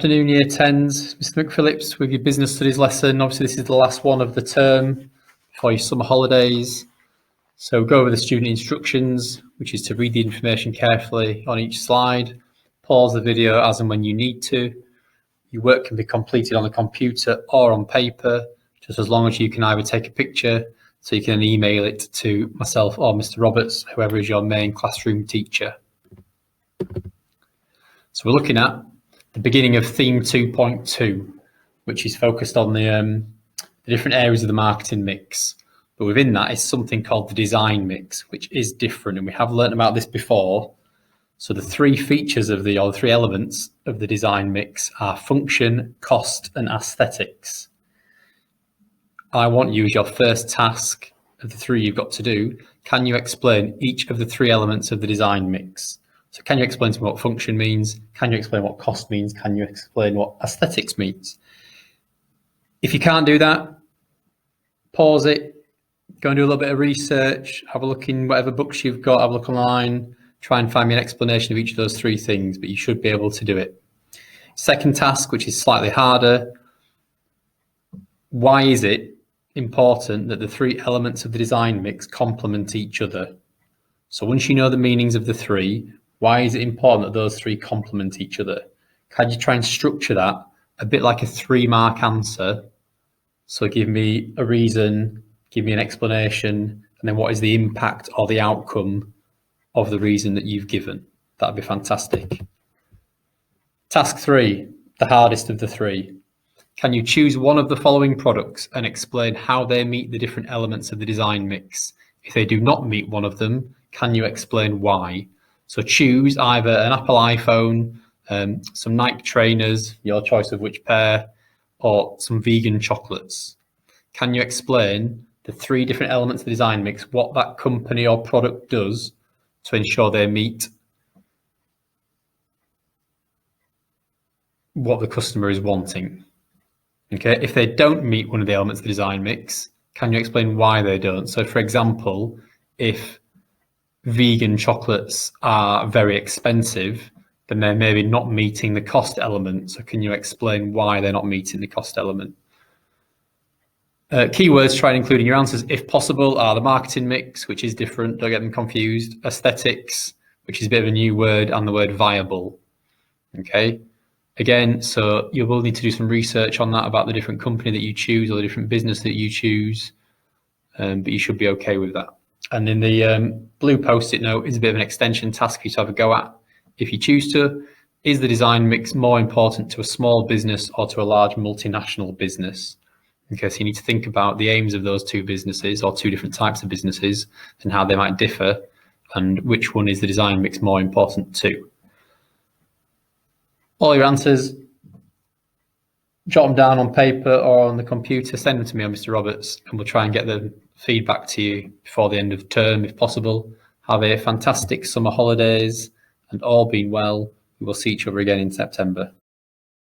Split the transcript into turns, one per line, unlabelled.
Afternoon, Year 10s. Mr. McPhillips with your business studies lesson. Obviously, this is the last one of the term before your summer holidays. So go over the student instructions, which is to read the information carefully on each slide, pause the video as and when you need to. Your work can be completed on the computer or on paper, just as long as you can either take a picture, so you can email it to myself or Mr. Roberts, whoever is your main classroom teacher. So we're looking at the beginning of theme 2.2, which is focused on the different areas of the marketing mix. But within that is something called the design mix, which is different. And we have learned about this before. So the three features of the three elements of the design mix are function, cost, and aesthetics. I want you, as your first task of the three you've got to do, can you explain each of the three elements of the design mix? So can you explain to me what function means? Can you explain what cost means? Can you explain what aesthetics means? If you can't do that, pause it, go and do a little bit of research, have a look in whatever books you've got, have a look online, try and find me an explanation of each of those three things, but you should be able to do it. Second task, which is slightly harder, why is it important that the three elements of the design mix complement each other? So once you know the meanings of the three, why is it important that those three complement each other? Can you try and structure that a bit like a 3-mark answer? So give me a reason, give me an explanation, and then what is the impact or the outcome of the reason that you've given? That'd be fantastic. Task 3, the hardest of the three. Can you choose one of the following products and explain how they meet the different elements of the design mix? If they do not meet one of them, can you explain why? So choose either an Apple iPhone, some Nike trainers, your choice of which pair, or some vegan chocolates. Can you explain the three different elements of the design mix, what that company or product does to ensure they meet what the customer is wanting? Okay, if they don't meet one of the elements of the design mix, can you explain why they don't? So for example, if vegan chocolates are very expensive, then they're maybe not meeting the cost element. So can you explain why they're not meeting the cost element? Keywords try and include in your answers, if possible, are the marketing mix, which is different, don't get them confused, aesthetics, which is a bit of a new word, and the word viable. Okay, again, so you will need to do some research on that about the different company that you choose or the different business that you choose, but you should be okay with that. And in the blue post-it note is a bit of an extension task for you to have a go at. If you choose to, is the design mix more important to a small business or to a large multinational business? Okay, so you need to think about the aims of those two businesses or two different types of businesses and how they might differ, and which one is the design mix more important to. All your answers, jot them down on paper or on the computer, send them to me or Mr. Roberts, and we'll try and get the feedback to you before the end of term if possible. Have a fantastic summer holidays, and all being well, we will see each other again in September.